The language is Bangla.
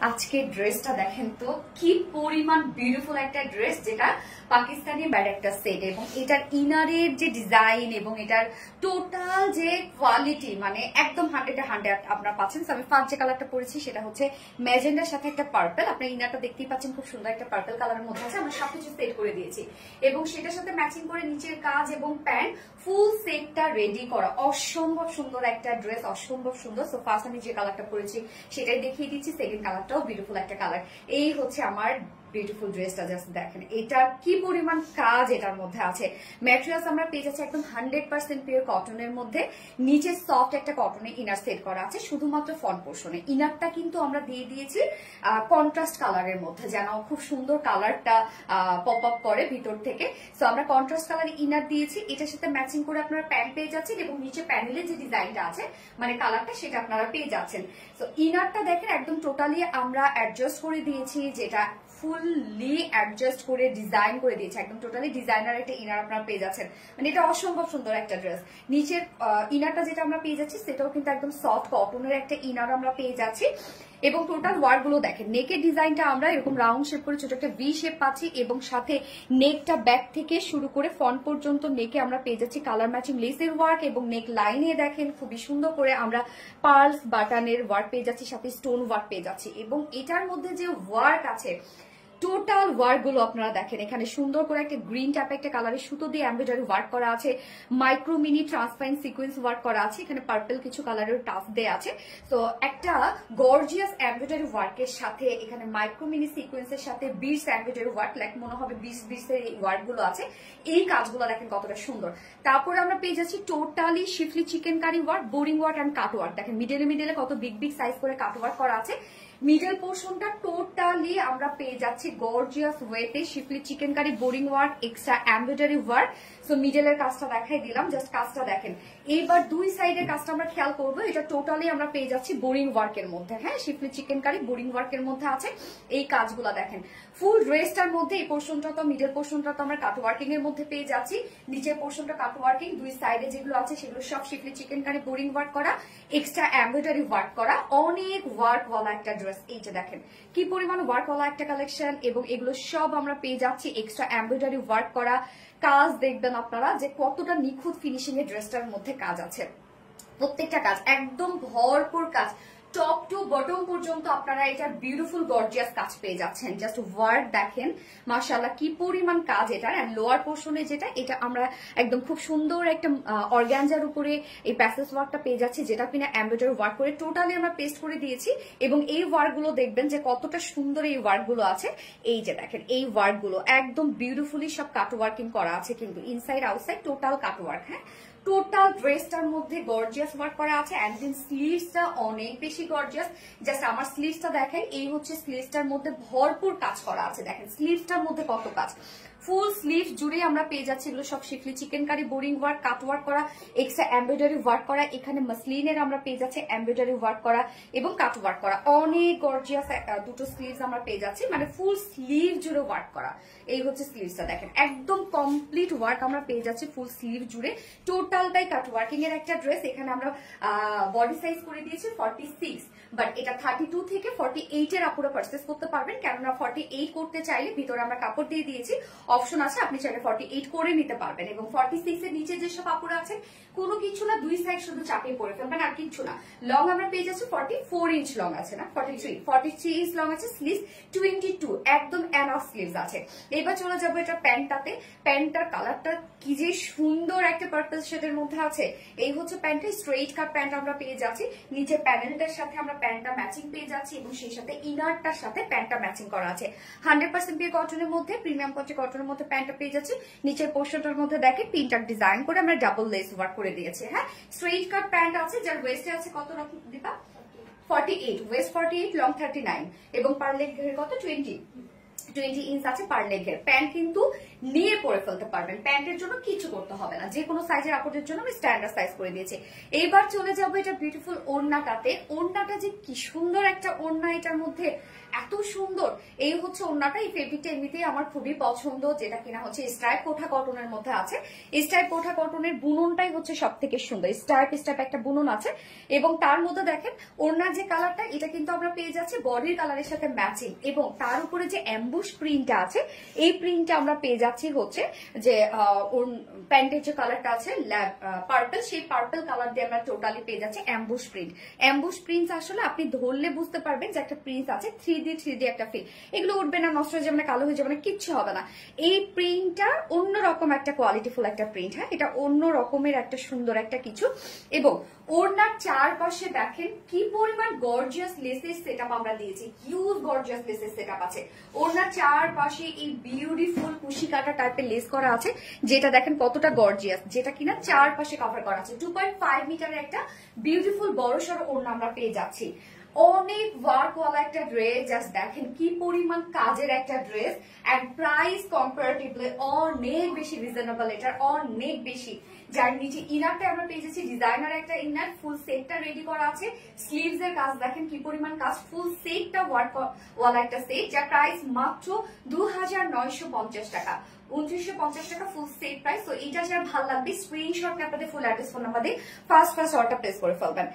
আজকে ড্রেসটা দেখেন তো কি পরিমাণ বিউটিফুল একটা ড্রেস, যেটা পাকিস্তানি ব্যাড একটা সেট, এবং এটার ইনারের যে ডিজাইন এবং এটার টোটাল যে কোয়ালিটি মানে একদম 100-100 আপনারা পাচ্ছেন। আমি ফার্স্ট যে কালারটা পরেছি সেটা হচ্ছে ম্যাজেন্ডার সাথে একটা পার্পল। আপনার ইনারটা দেখতেই পাচ্ছেন খুব সুন্দর একটা পার্পল কালারের মধ্যে আছে। আমরা সবকিছু সেট করে দিয়েছি এবং সেটার সাথে ম্যাচিং করে নিচের কাজ এবং প্যান্ট ফুল সেটটা রেডি করা। অসম্ভব সুন্দর একটা ড্রেস, অসম্ভব সুন্দর। সো ফার্স্ট আমি যে কালারটা পরেছি সেটাই দেখিয়ে দিচ্ছি। সেকেন্ড কালারটাও বিউটিফুল একটা কালার। এই হচ্ছে আমার বিউটিফুল ড্রেসটা, জাস্ট দেখেন এটা কি পরিমাণ কাজ এটার মধ্যে আছে। ম্যাটেরিয়ালস আমরা পেয়ে যাচ্ছি একদম 100% পিওর কটনের মধ্যে। নিচে সফট একটা কটনের ইনার সেট করা আছে শুধুমাত্র ফ্রন্ট পোর্শনে। ইনারটা কিন্তু আমরা দিয়ে দিয়েছি কন্ট্রাস্ট কালারের মধ্যে, যেন খুব সুন্দর কালারটা পপ আপ করে ভিতর থেকে। সো আমরা কন্ট্রাস্ট কালারের ইনার দিয়েছি, এটার সাথে ম্যাচিং করে আপনারা প্যান্ট পেয়ে যাচ্ছেন এবং নিচে প্যানেলের যে ডিজাইনটা আছে মানে কালারটা সেটা আপনারা পেয়ে যাচ্ছেন। সো ইনারটা দেখেন একদম টোটালি আমরা অ্যাডজাস্ট করে দিয়েছি, যেটা ফুললি অ্যাডজাস্ট করে ডিজাইন করে দিয়েছে। একদম টোটালি ডিজাইনার একটা ইনার আপনারা পেয়ে যাচ্ছেন। মানে এটা অসম্ভব সুন্দর একটা ড্রেস। নিচের ইনারটা যেটা আমরা পেয়ে যাচ্ছি সেটাও কিন্তু একদম সফট কটনের একটা ইনার আমরা পেয়ে যাচ্ছি। এবং টোটাল ওয়ার্ক গুলো দেখেন, নেকের ডিজাইনটা আমরা এরকম রাউন্ড শেপ করে ছোট একটা ভি শেপ পাচ্ছি এবং সাথে নেকটা ব্যাক থেকে শুরু করে ফ্রন্ট পর্যন্ত নেকে আমরা পেয়ে যাচ্ছি কালার ম্যাচিং লেসের ওয়ার্ক, এবং নেক লাইনে দেখেন খুবই সুন্দর করে আমরা পার্লস বাটনের ওয়ার্ক পেয়ে যাচ্ছি, সাথে স্টোন ওয়ার্ক পেয়ে যাচ্ছি। এবং এটার মধ্যে যে ওয়ার্ক আছে টোটাল ওয়ার্ক গুলো আপনারা দেখেন, এখানে সুন্দর করে একটা গ্রিন টাইপের একটা কালারের সুতো দিয়ে এমব্রয়ডারি ওয়ার্ক করা আছে, micro mini transparent sequence work করা আছে, এখানে পার্পল কিছু কালারের টাচ দেয়া আছে। তো একটা গর্জিয়াস এমব্রয়ডারি ওয়ার্কের সাথে এখানে মাইক্রো মিনি সিকোয়েন্সের সাথে বিটস এমব্রয়ডারি ওয়ার্ক, লাইক মনে হবে বিটসের এই ওয়ার্ক গুলো আছে। এই কাজগুলো দেখেন কতটা সুন্দর। তারপরে আমরা পেয়ে যাচ্ছি totally schiffli chikankari work, boring work and cut work. দেখেন মিডলে কত বিগ বিগ সাইজ করে কাট ওয়ার্ক করা আছে। মিডল পোর্শনটা টোটালি আমরা পেয়ে যাচ্ছি গর্জিয়াস ওয়েতে schiffli chikankari boring work, extra embroidery work. So মিডলের কাজটা দেখাই দিলাম, জাস্ট কাজটা দেখেন। এইবার দুই সাইডের কাজটা আমরা খেয়াল করবো, এটা টোটালি আমরা পেয়ে যাচ্ছি বোরিং ওয়ার্কের মধ্যে। হ্যাঁ, শিফলি চিকেন কারি বোরিং ওয়ার্কের মধ্যে আছে এই কাজগুলো দেখেন। ফুল ড্রেসটার মধ্যে এই পোর্শনটা তো মিডল পোর্শনটা তো আমরা কাট ওয়ার্কিং এর মধ্যে পেয়ে যাচ্ছি, নিচের পোর্শনটা কাট ওয়ার্কিং, দুই সাইডে যেগুলো আছে সেগুলো সব schiffli chikankari boring work করা, এক্সট্রা এমব্রয়ডারি ওয়ার্ক করা, অনেক ওয়ার্ক ওয়ালা একটা ড্রেস। এই যে দেখেন কি পরিমাণ ওয়ার্ক ওয়ালা একটা কালেকশন, এবং এগুলো সব আমরা পেয়ে যাচ্ছি এক্সট্রা এমব্রয়ডারি ওয়ার্ক করা কাজ। দেখবেন আপনারা যে কতটা নিখুঁত ফিনিশিং এর ড্রেসটার মধ্যে কাজ আছে। প্রত্যেকটা কাজ একদম ভরপুর কাজ, টপ টু বটম পর্যন্ত আপনারা এটা বিউটিফুল গর্জিয়াস কাজ পেয়ে যাচ্ছেন। জাস্ট ওয়ার্ক দেখেন মাশাআল্লাহ কি পরিমাণ কাজ এটা। এন্ড লোয়ার পোর্শনে যেটা এটা আমরা একদম খুব সুন্দর একটা অর্গানজার উপরে এই প্যাসেজ ওয়ার্কটা পেয়ে যাচ্ছি, যেটা কিনা এমব্রয়ডারি ওয়ার্ক করে টোটালি আমরা পেস্ট করে দিয়েছি। এবং এই ওয়ার্ক গুলো দেখবেন যে কতটা সুন্দর এই ওয়ার্ক গুলো আছে। এই যে দেখেন এই ওয়ার্ক গুলো একদম বিউটিফুলি সব কাট ওয়ার্কিং করা আছে, কিন্তু ইনসাইড আউটসাইড টোটাল কাট ওয়ার্ক। হ্যাঁ, টোটাল ড্রেসটার মধ্যে গর্জিয়াস ওয়ার্ক করা আছে। এন্ড দেন স্লিভসটা অনেক বেশি গর্জিয়াস। জাস্ট আমার স্লিভসটা দেখেন, এই হচ্ছে স্লিভসটার মধ্যে ভরপুর কাজ করা আছে। দেখেন স্লিভসটার মধ্যে কত কাজ, ফুল স্লিভ জুড়ে আমরা পেয়ে যাচ্ছি এগুলো সব schiffli chikankari boring work, cut work করা, এক্সট্রা এমব্রয়ডারি ওয়ার্ক করা। এখানে মাসলিনের আমরা পেয়ে যাচ্ছি এমব্রয়ডারি ওয়ার্ক করা এবং কাট ওয়ার্ক করা। অনেক গর্জিয়াস দুটো স্লিভস আমরা পেয়ে যাচ্ছি, মানে ফুল স্লিভ জুড়ে ওয়ার্ক করা। এই হচ্ছে স্লিভসটা দেখেন একদম কমপ্লিট ওয়ার্ক আমরা পেয়ে যাচ্ছি ফুল স্লিভ জুড়ে। টোটালটাই কাট ওয়ার্কিং এর একটা ড্রেস। এখানে আমরা বডি সাইজ করে দিয়েছি 46, বাট এটা 32 থেকে 48 এর আপুরা পারচেজ করতে পারবেন, কেননা 48 করতে চাইলে ভিতরে আমরা কাপড় দিয়ে দিয়েছি, অপশন আছে, আপনি চাইলে 48 করে নিতে পারবেন। এবং 46 এর নিচে যেসব আপুরা আছেন কোনো কিছু না, দুই সাইড শুধু চাপিয়ে পরে ফেলবেন আর কিছু না। লং আমরা পেয়ে যাচ্ছি 44 ইঞ্চ লং আছে, না 43 ইঞ্চ লং আছে। স্লিভস 22, একদম এনাফ স্লিভস আছে। এবার চলে যাবো এটা প্যান্টটাতে। প্যান্টটার কালারটা কি যে সুন্দর একটা পার্পল শেডের মধ্যে আছে। এই হচ্ছে প্যান্টটা, স্ট্রেইট কাট প্যান্ট আমরা পেয়ে যাচ্ছি। নিচে প্যানেলটার সাথে আমরা প্যান্টটা ম্যাচিং পেয়ে যাচ্ছি এবং সেই সাথে ইনারটার সাথে প্যান্টটা ম্যাচিং করা আছে। 100% পিওর কটনের মধ্যে, প্রিমিয়াম কোয়ালিটি কটনের মধ্যে প্যান্টটা পেয়ে যাচ্ছি। নিচের পোর্শনটার মধ্যে দেখেন পিনটার ডিজাইন করে আমরা ডাবল লেস ওয়ার্ক করে দিয়েছি। হ্যাঁ, স্ট্রেইট কাট প্যান্ট আছে, যার ওয়েস্টে আছে কত রকম দিবা 48, ওয়েস্ট 48, লং 39 এবং পার লেগ কত 20। 20 ইঞ্চ আছে পার লেগের। প্যান্ট কিন্তু নিয়ে পরে ফেলতে পারবেন, প্যান্টের জন্য কিছু করতে হবে না, যে কোনো সাইজের আপুদের জন্য আমি স্ট্যান্ডার্ড সাইজ করে দিয়েছি। এইবার চলে যাবো এটা বিউটিফুল ওড়নাটাতে। ওড়নাটা যে কি সুন্দর একটা ওড়না, এটার মধ্যে এত সুন্দর। এই হচ্ছে ওড়নাটা, এই ফেব্রিকটা এমনিতেই আমার খুবই পছন্দ, যেটা কিনা হচ্ছে স্ট্রাইপ কোঠা কটনের মধ্যে আছে। স্ট্রাইপ কোঠা কটনের বুননটাই হচ্ছে সব থেকে সুন্দর, স্ট্রাইপ স্ট্রাইপ একটা বুনন আছে। এবং তার মধ্যে দেখেন ওড়নার যে কালারটা, এটা কিন্তু আমরা পেয়ে যাচ্ছি বডির কালারের সাথে ম্যাচিং, এবং তার উপরে যে অ্যাম্বুশ প্রিন্টটা আছে, এই প্রিন্টটা আমরা পেয়ে যাচ্ছি হচ্ছে যে প্যান্টের যে কালারটা আছে পার্পল, সেই পার্পল কালার দিয়ে আমরা টোটালি পেয়ে যাচ্ছি অ্যাম্বুশ প্রিন্ট। অ্যাম্বুশ প্রিন্ট আসলে আপনি ধরলে বুঝতে পারবেন যে একটা প্রিন্ট আছে, 3D একটা ফিল। এগুলো উঠবে না, নষ্ট হয়ে যাবে না, কালো হয়ে যাবে না, কিচ্ছু হবে না। এই প্রিন্টটা অন্যরকম একটা কোয়ালিটিফুল একটা প্রিন্ট। হ্যাঁ, এটা অন্য রকমের একটা সুন্দর একটা কিছু। এবং ওড়নার চারপাশে দেখেন কি পরিমাণ গর্জিয়াস লেসের সেটআপ আমরা দিয়েছি, হিউজ গর্জিয়াস লেসের সেটআপ আছে। ওড়নার চারপাশে এই বিউটিফুল কুশি কাটা টাইপের লেস করা আছে, যেটা দেখেন কতটা গর্জিয়াস, যেটা কিনা চারপাশে কভার করা আছে। 2.5 মিটারের একটা বিউটিফুল বড়সড় ওড়না আমরা পেয়ে যাচ্ছি। অনেক ওয়ার্কওয়ালা একটা ড্রেস, জাস্ট দেখেন কি পরিমাণ কাজের একটা ড্রেস, এন্ড প্রাইস কম্পারেটিভলি অনেক বেশি রিজনেবল, এটার অনেক বেশি। যার নিচে ইনারটা আমরা পেয়ে যাচ্ছি ডিজাইনার একটা ইনার, ফুল সেটটা রেডি করা আছে। স্লিভস এর কাজ দেখেন কি পরিমাণ কাজ, ফুল সেটটা ওয়ার্ক ওয়ালা একটা সেট, যার প্রাইস মাত্র 2950 টাকা, 2950 টাকা ফুল সেট প্রাইস। তো এটা যারা ভালো লাগবে স্ক্রিনশট নিয়ে আপনাদের ফুল অ্যাড্রেস ফোন নাম্বার দিয়ে ফার্স্ট অর্ডার প্লেস করে ফেলবেন।